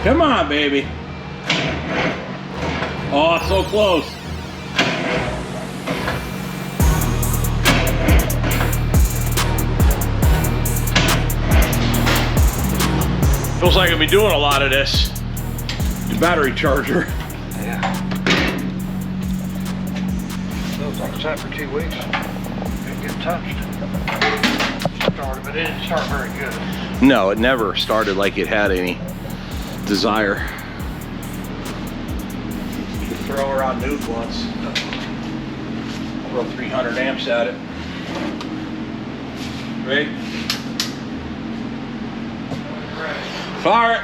Come on, baby. Oh, so close. Feels like I've been doing a lot of this. The battery charger. Yeah. Feels like it's sat for 2 weeks. Didn't get touched. Started, but it didn't start very good. No, it never started like it had any desire. You can throw around nuke once. Throw 300 amps at it. Ready? Fire it.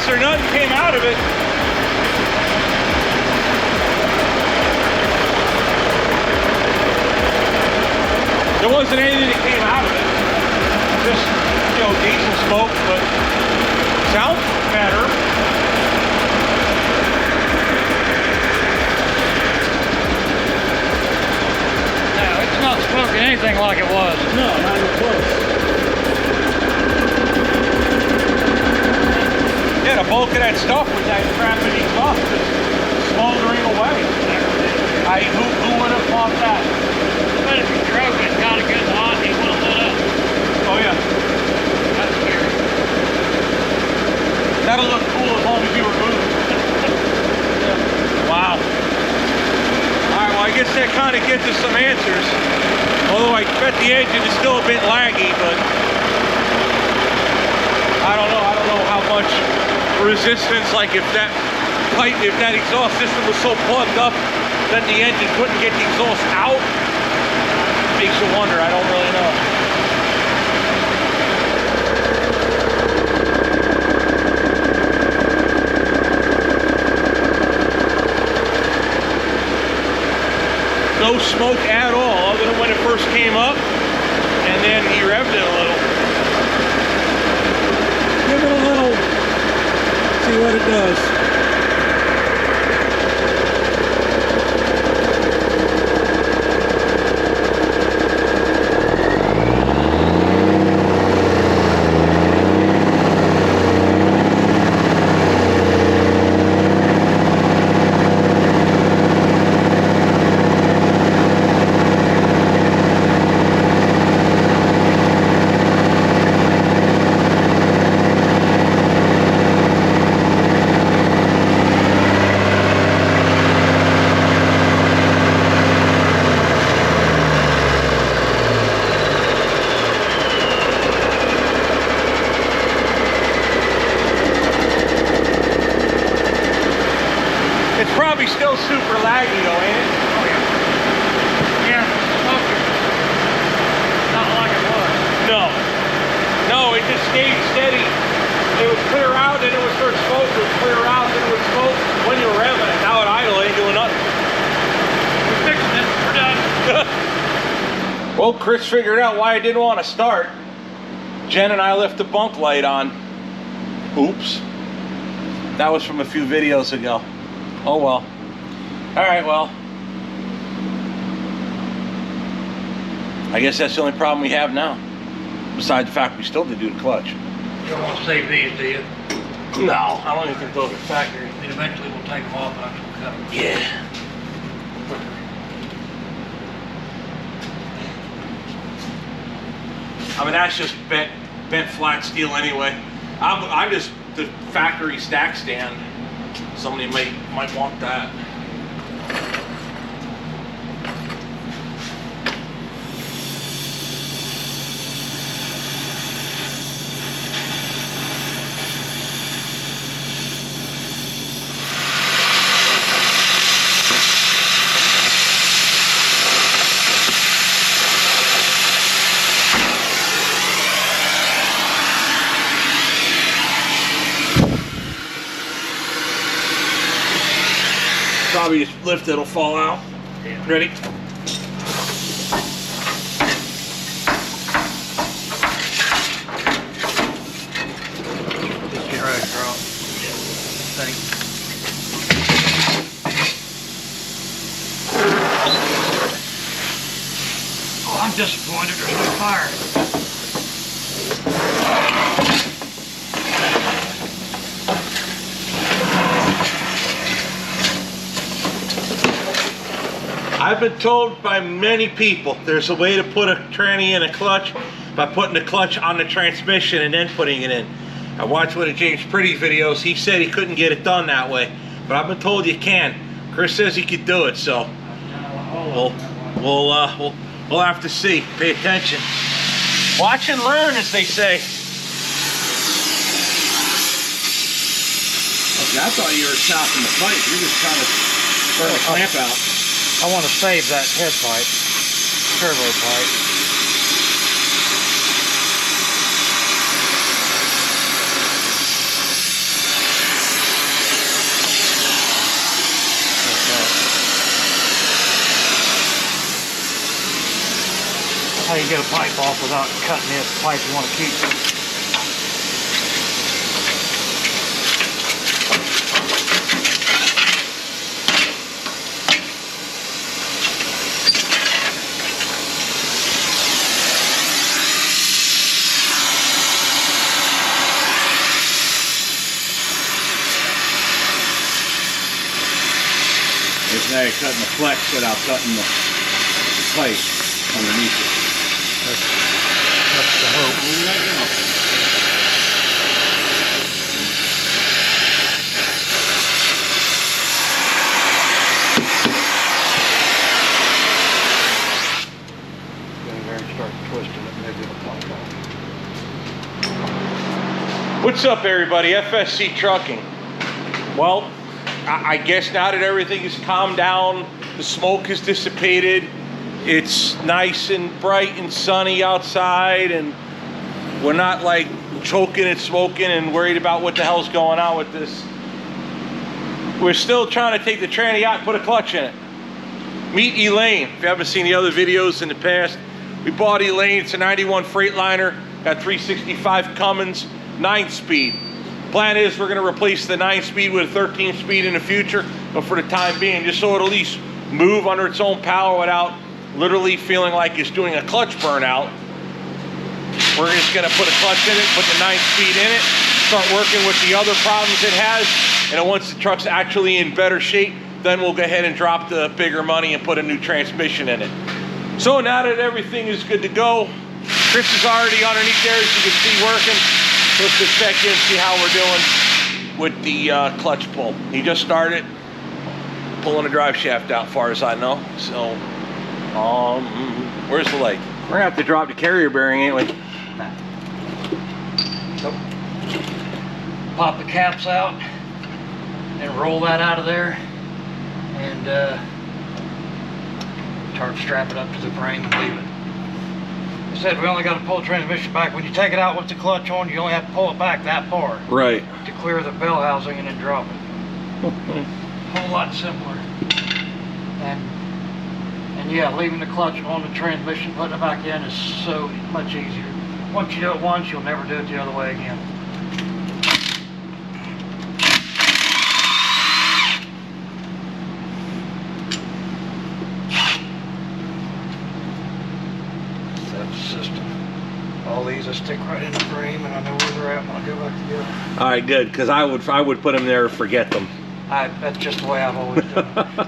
Or nothing came out of it. There wasn't anything that came out of it. Just, you know, diesel smoke, but sounds better. No, it's not smoking anything like it was. No, not even close. Yeah, the bulk of that stuff was that crap in the exhaust just smoldering away. Who would have thought that? But if you drove it, got it good and hot, it would have lit up. Oh yeah. That's scary. That'll look cool as long as you remove it. Yeah. Wow. Alright, well I guess that kind of gets us some answers. Although I bet the engine is still a bit laggy, but I don't know how much resistance, like if that exhaust system was so plugged up that the engine couldn't get the exhaust out. Makes you wonder, I don't really know. No smoke at all, other than when it first came up, and then he revved it a little. Give it a little, see what it does. Still super laggy though, ain't it? Oh yeah. Yeah, smoking. Not like it was. No, it just stayed steady. It would clear out, then it would start smoke, it would clear out, then it would smoke when you were revving it. Now at idle, it ain't doing nothing. We're fixing it, we're done. Well, Chris figured out why I didn't want to start. Jen and I left the bunk light on. Oops. That was from a few videos ago. Oh well. Alright, well. I guess that's the only problem we have now. Besides the fact we still did do the clutch. You don't want to save these, do you? No, I don't even think those are factory. And eventually we'll take them off after we cut them. Yeah. I mean, that's just bent flat steel anyway. I'm just the factory stack stand. Somebody might want that. Probably just lift it, it'll fall out. Yeah. Ready? Just get ready to drop. Thanks. Oh, I'm disappointed there's no fire. I've been told by many people there's a way to put a tranny in a clutch by putting the clutch on the transmission and then putting it in. I watched one of James Pretty's videos. He said he couldn't get it done that way, but I've been told you can. Chris says he could do it, so we'll have to see. Pay attention. Watch and learn, as they say. Okay, I thought you were chopping the pipe. You're just trying to burn the clamp out. I want to save that head pipe, turbo pipe. That's how you get a pipe off without cutting the pipe you want to keep. Now you're cutting the flex without cutting the pipe underneath it. That's the hope. Go in there and start twisting it, maybe it'll pop off. What's up, everybody? FSC Trucking. Well, I guess now that everything is calmed down, the smoke has dissipated, it's nice and bright and sunny outside, and we're not like choking and smoking and worried about what the hell's going on with this. We're still trying to take the tranny out and put a clutch in it. Meet Elaine. If you haven't seen the other videos in the past, we bought Elaine. It's a 91 Freightliner, got 365 Cummins, 9-speed. Plan is we're going to replace the 9-speed with a 13-speed in the future, but for the time being, just so it'll at least move under its own power without literally feeling like it's doing a clutch burnout, we're just going to put a clutch in it, put the 9-speed in it, start working with the other problems it has, and then once the truck's actually in better shape, then we'll go ahead and drop the bigger money and put a new transmission in it. So now that everything is good to go, Chris is already underneath there, as you can see, working. Let's just check in, see how we're doing with the clutch pull. He just started pulling the drive shaft out, far as I know. So, where's the leg? We're gonna have to drop the carrier bearing, ain't we? So, pop the caps out and roll that out of there, and strap it up to the frame and leave it. I said we only got to pull the transmission back. When you take it out with the clutch on, you only have to pull it back that far. Right. To clear the bell housing and then drop it. A whole lot simpler. And yeah, leaving the clutch on the transmission, putting it back in is so much easier. Once you do it once, you'll never do it the other way again. System. All these I stick right in the frame, and I know where they're at when I go back together. All right, good, because I would put them there and forget them. That's just the way I've always done it.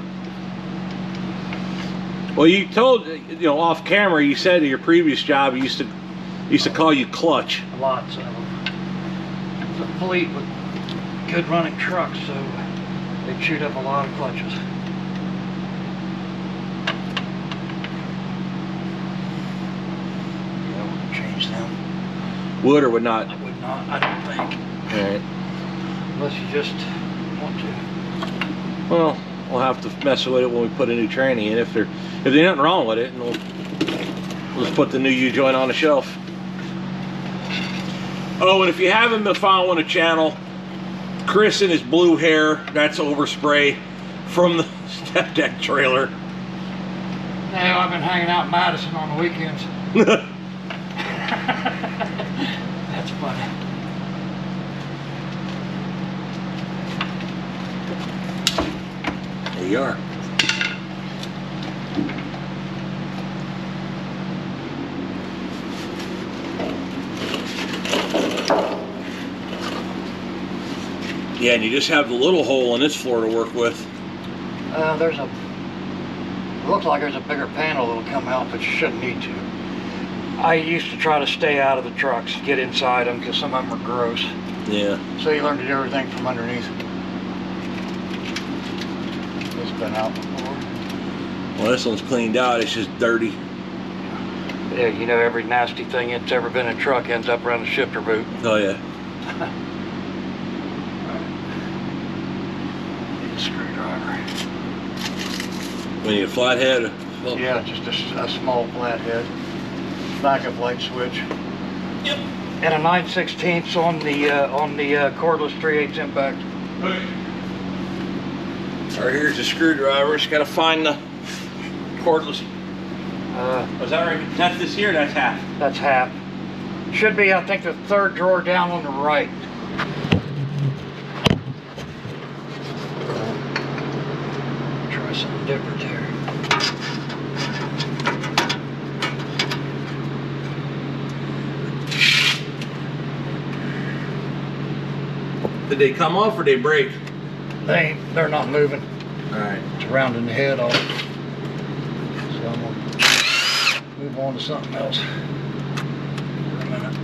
Well, you told, off camera, you said at your previous job you used to, Used to call you Clutch. Lots of them. It's a fleet with good running trucks, so they chewed up a lot of clutches. Yeah, we'll change them. Would or would not? I would not, I don't think. Alright. Unless you just want to. Well, we'll have to mess with it when we put a new tranny in. If there's nothing wrong with it, and we'll just put the new U-joint on the shelf. Oh, and if you haven't been following the channel, Chris and his blue hair, that's overspray from the step deck trailer. No, I've been hanging out in Madison on the weekends. That's funny. There you are. Yeah, and you just have the little hole in this floor to work with. It looks like there's a bigger panel that'll come out, but you shouldn't need to. I used to try to stay out of the trucks, get inside them, because some of them are gross. Yeah. So you learn to do everything from underneath. It's been out before. Well, this one's cleaned out, it's just dirty. Yeah, you know, every nasty thing that's ever been in a truck ends up around the shifter boot. Oh, yeah. Need a screwdriver. We need a flathead? Well, Yeah, just a small flathead. Backup light switch. Yep. And a 9/16 on the cordless 3/8 impact. Okay. Alright, here's the screwdriver. Just gotta find the cordless. Was that right? That's this here, that's half. That's half. Should be, I think, the third drawer down on the right. Try something different here. Did they come off or did they break? They're not moving. Alright. It's rounding the head off. So I'm gonna move on to something else for a minute.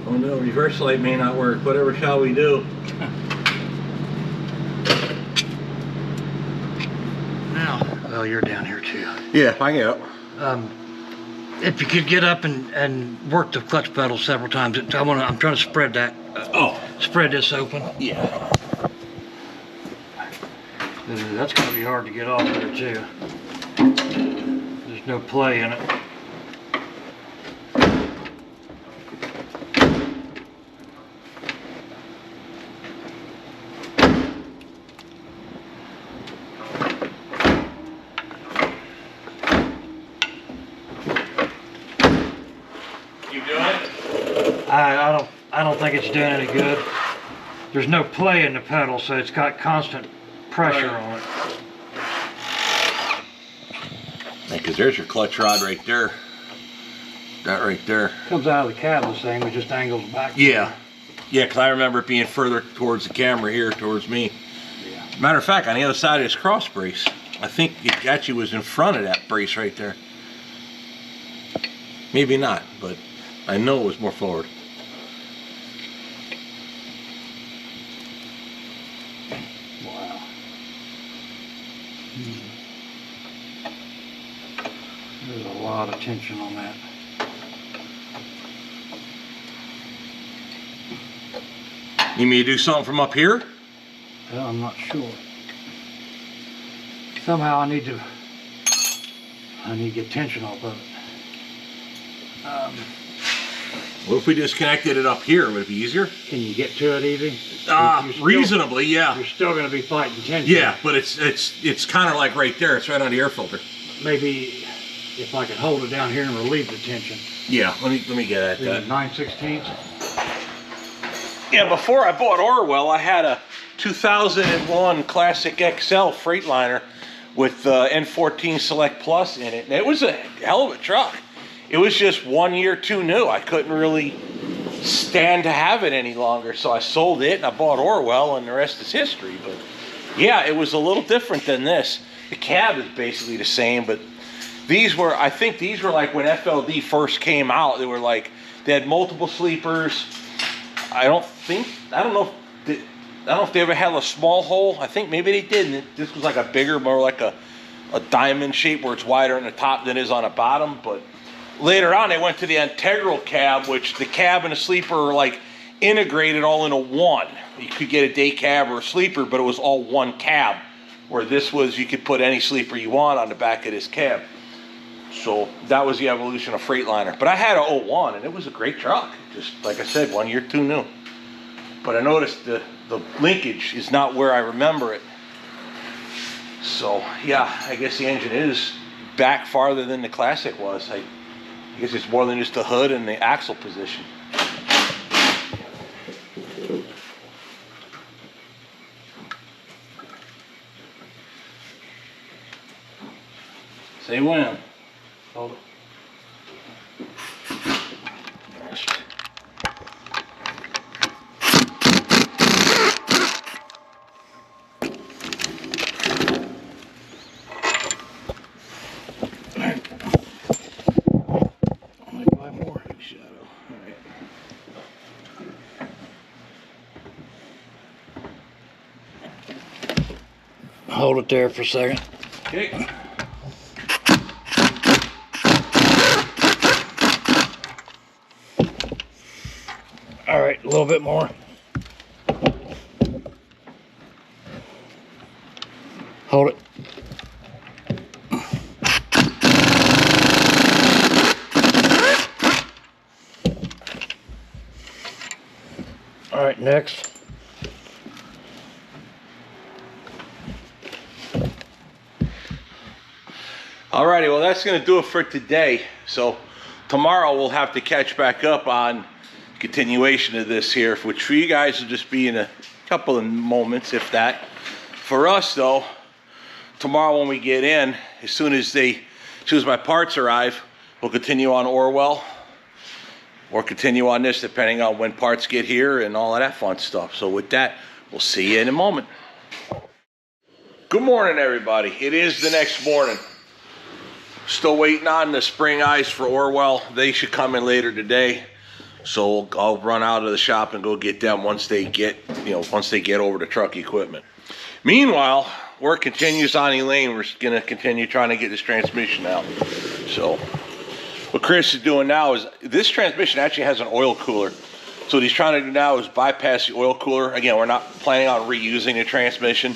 Oh no, reverse light may not work. Whatever shall we do? Now, well, you're down here too. Yeah, I can get up. If you could get up and work the clutch pedal several times, I'm trying to spread that. Spread this open. Yeah. That's gonna be hard to get off there too. There's no play in it. I don't think it's doing any good. There's no play in the pedal, so it's got constant pressure on it. Because there's your clutch rod right there. That right there. Comes out of the cab the same, it just angles back. Yeah. Yeah, because I remember it being further towards the camera here, towards me. Yeah. Matter of fact, on the other side of this cross brace, I think it actually was in front of that brace right there. Maybe not, but I know it was more forward. Wow. There's a lot of tension on that. You mean to do something from up here? Well, I'm not sure. Somehow I need to get tension off of it. What if we disconnected it up here? Would it be easier? Can you get to it easy? Reasonably, yeah. You're still going to be fighting tension. Yeah, but it's kind of like right there. It's right on the air filter. Maybe if I could hold it down here and relieve the tension. Yeah, let me get at that. 9/16. Yeah, before I bought Orwell, I had a 2001 Classic XL Freightliner with N14 Select Plus in it, and it was a hell of a truck. It was just 1 year too new. I couldn't really stand to have it any longer, so I sold it and I bought Orwell, and the rest is history. But yeah, it was a little different than this. The cab is basically the same, but These were, I think these were like when FLD first came out. They were like, they had multiple sleepers. I don't know if they ever had a small hole. I think maybe they did. And this was like a bigger, more like a diamond shape where it's wider on the top than it is on the bottom. But later on, they went to the integral cab, which the cab and the sleeper are like integrated all into one. You could get a day cab or a sleeper, but it was all one cab. Where this was, you could put any sleeper you want on the back of this cab. So that was the evolution of Freightliner. But I had a 01 and it was a great truck. Just like I said, 1 year too new. But I noticed the linkage is not where I remember it. So yeah, I guess the engine is back farther than the Classic was. I guess it's more than just the hood and the axle position. Say when. Hold it. Hold it there for a second. Okay. All right, a little bit more. Hold it. All right, next. Alrighty, well that's going to do it for today. So tomorrow we'll have to catch back up on continuation of this here, which for you guys will just be in a couple of moments, if that. For us though, tomorrow when we get in, as soon as my parts arrive, we'll continue on Orwell or continue on this depending on when parts get here and all of that fun stuff. So with that, we'll see you in a moment. Good morning everybody. It is the next morning. Still waiting on the spring eyes for Orwell. They should come in later today. So I'll run out of the shop and go get them once they get over the truck equipment. Meanwhile, work continues on Elaine. We're gonna continue trying to get this transmission out. So what Chris is doing now is, this transmission actually has an oil cooler. So what he's trying to do now is bypass the oil cooler. Again, we're not planning on reusing the transmission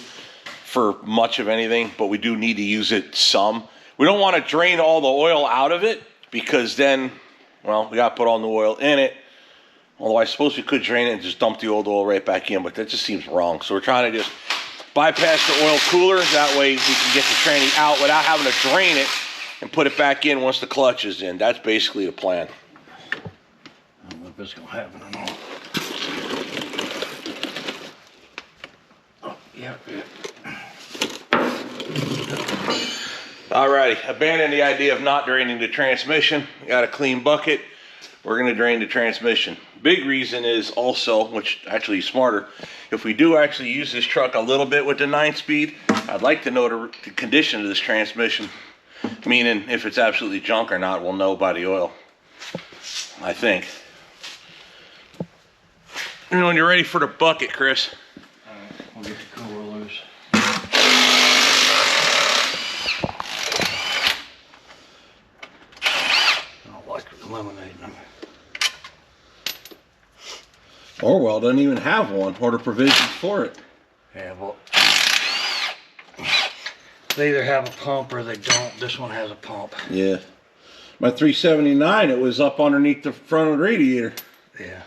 for much of anything, but we do need to use it some. We don't want to drain all the oil out of it because then, well, we got to put all the oil in it. Although I suppose we could drain it and just dump the old oil right back in, but that just seems wrong. So we're trying to just bypass the oil cooler. That way we can get the tranny out without having to drain it and put it back in once the clutch is in. That's basically the plan. I don't know if it's going to happen or not. Oh, yeah. Alrighty, abandon the idea of not draining the transmission. We got a clean bucket. We're going to drain the transmission. Big reason is also, which actually is smarter, if we do actually use this truck a little bit with the 9-speed, I'd like to know the condition of this transmission. Meaning, if it's absolutely junk or not, we'll know by the oil. I think. And when you're ready for the bucket, Chris. Alright, we'll get the cooler loose. Eliminating them. Orwell doesn't even have one or the provisions for it. Yeah, well, they either have a pump or they don't. This one has a pump. Yeah. My 379, it was up underneath the front of the radiator. Yeah.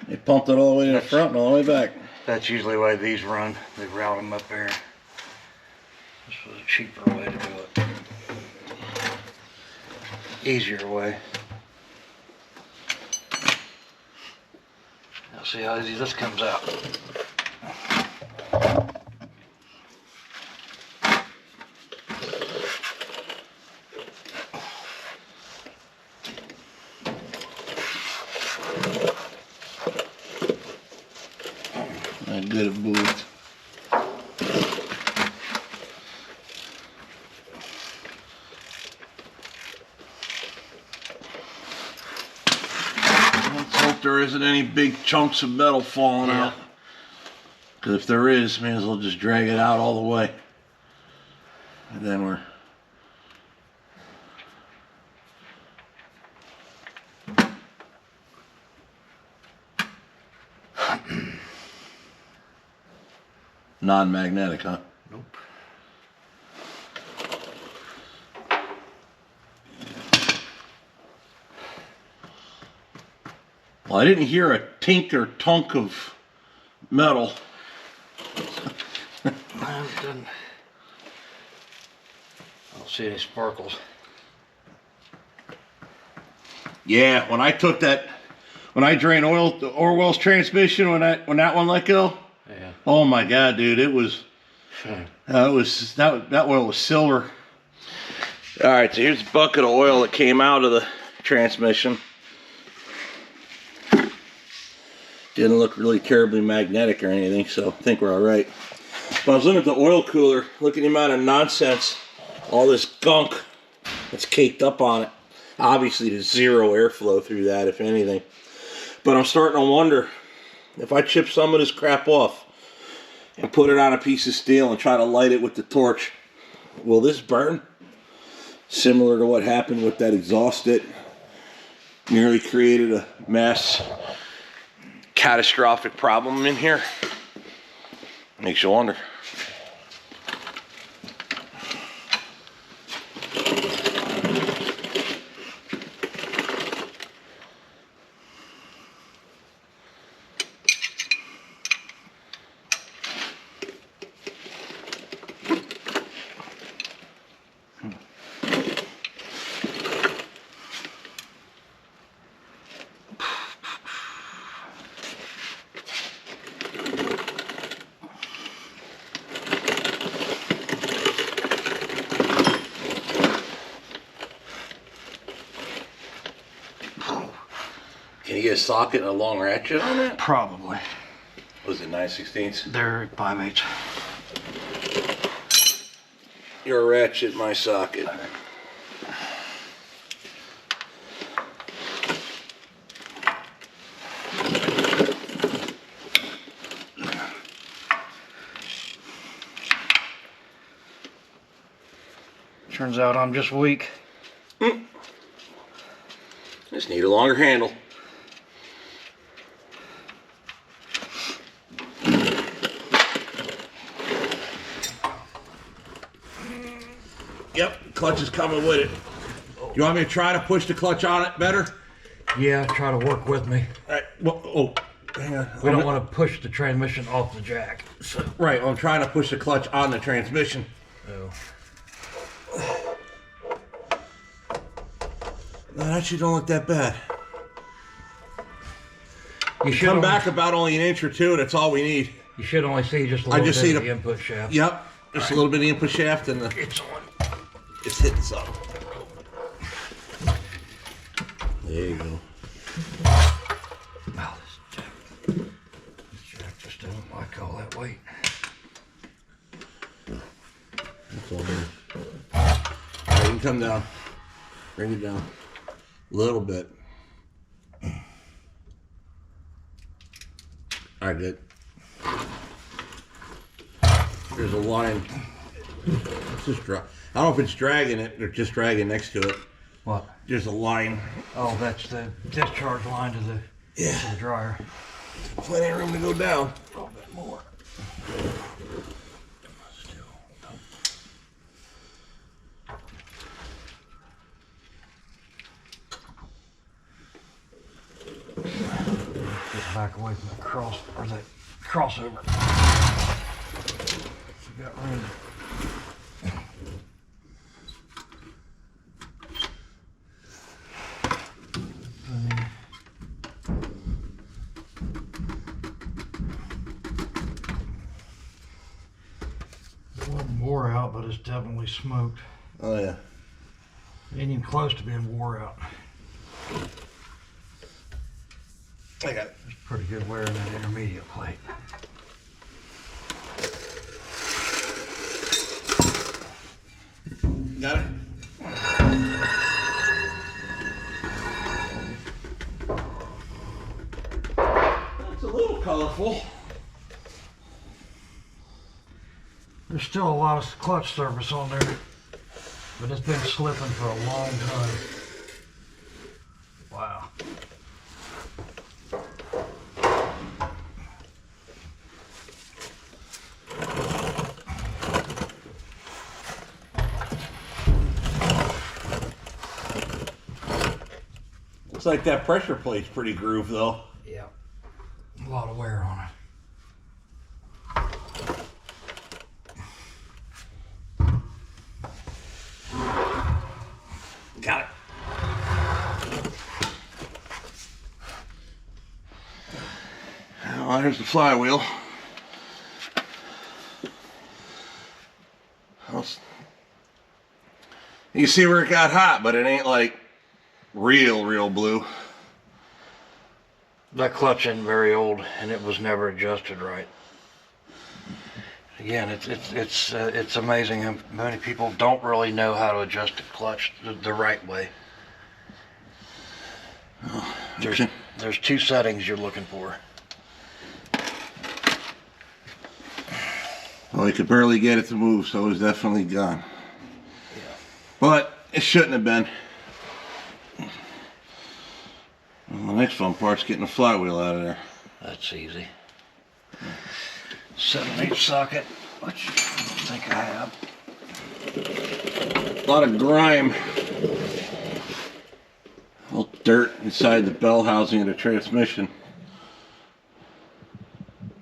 They pumped it all the way to the front and all the way back. That's usually the way these run. They route them up there. This was a cheaper way to do it. Easier way. Now see how easy this comes out. Not good at boots. isn't any big chunks of metal falling out. Because if there is, may as well just drag it out all the way. And then we're... non-magnetic, huh? Nope. Well, I didn't hear a tink or tunk of metal. I don't see any sparkles. Yeah, when I took that, when I drained oil, the Orwell's transmission, when that one let go. Yeah. Oh my God, dude, it was. That oil was silver. All right, so here's a bucket of oil that came out of the transmission. Didn't look really terribly magnetic or anything, so I think we're all right. But I was looking at the oil cooler, looking at the amount of nonsense, all this gunk that's caked up on it. Obviously, there's zero airflow through that, if anything. But I'm starting to wonder if I chip some of this crap off and put it on a piece of steel and try to light it with the torch, will this burn? Similar to what happened with that exhaust that nearly created a mass catastrophic problem in here. Makes you wonder. Can you get a socket and a long ratchet on it? Probably. Was it 9/16? They're 5/8. Your ratchet, my socket. Turns out I'm just weak. Just need a longer handle. Yep, clutch is coming with it. You want me to try to push the clutch on it better? Yeah, try to work with me. All right. Well, oh, hang on. We don't want to push the transmission off the jack. So. Right, I'm trying to push the clutch on the transmission. Oh. That actually don't look that bad. You should come back about only an inch or two, that's all we need. You should only see just a little bit of the input shaft. Yep, just a little bit of the input shaft and It's on. It's hitting something. There you go. Wow, this jack just doesn't like all that weight. That's all there. Alright, you can come down. Bring it down. A little bit. Alright, good. There's a line. It's just I don't know if it's dragging it or just dragging next to it. What? There's a line. Oh, that's the discharge line to the, to the dryer. Plenty of room to go down. A little bit more. Get back away from the crossover. So we got room. It wasn't wore out, but it's definitely smoked. Oh yeah. Ain't even close to being wore out. I got it. There's pretty good wear in that intermediate plate. Got it? colorful. There's still a lot of clutch surface on there, but it's been slipping for a long time. Wow. Looks like that pressure plate's pretty grooved though. Yeah. A lot of wear on it. Got it. Well, there's the flywheel. You can see where it got hot, but it ain't like real blue. That clutch isn't very old, and it was never adjusted right. Again, it's amazing how many people don't really know how to adjust a clutch the right way. Oh, There's two settings you're looking for. Well, he could barely get it to move, so it was definitely gone. Yeah. But it shouldn't have been. Well, the next fun part's getting the flywheel out of there. That's easy. 7/8 socket, which I don't think I have. A lot of grime. All dirt inside the bell housing of the transmission.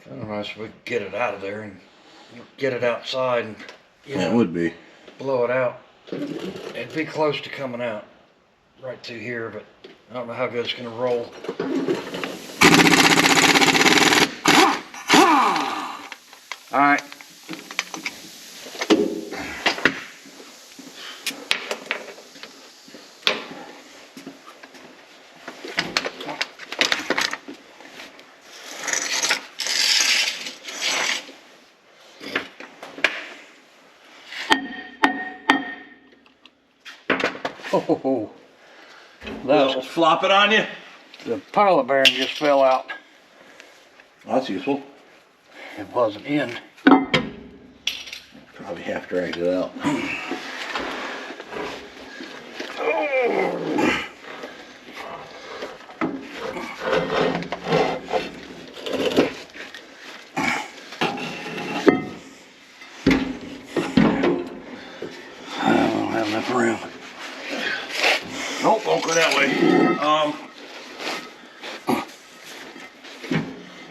Kind of nice if we could get it out of there and get it outside and Yeah, it would be. blow it out. It'd be close to coming out right through here, but I don't know how good it's going to roll. All right. Oh, That'll flop it on you. the pilot bearing just fell out. That's useful. It wasn't in. Probably half dragged it out. I don't have enough room. Nope, won't go that way.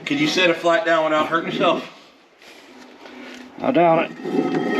Can you set it flat down without hurting yourself? I doubt it.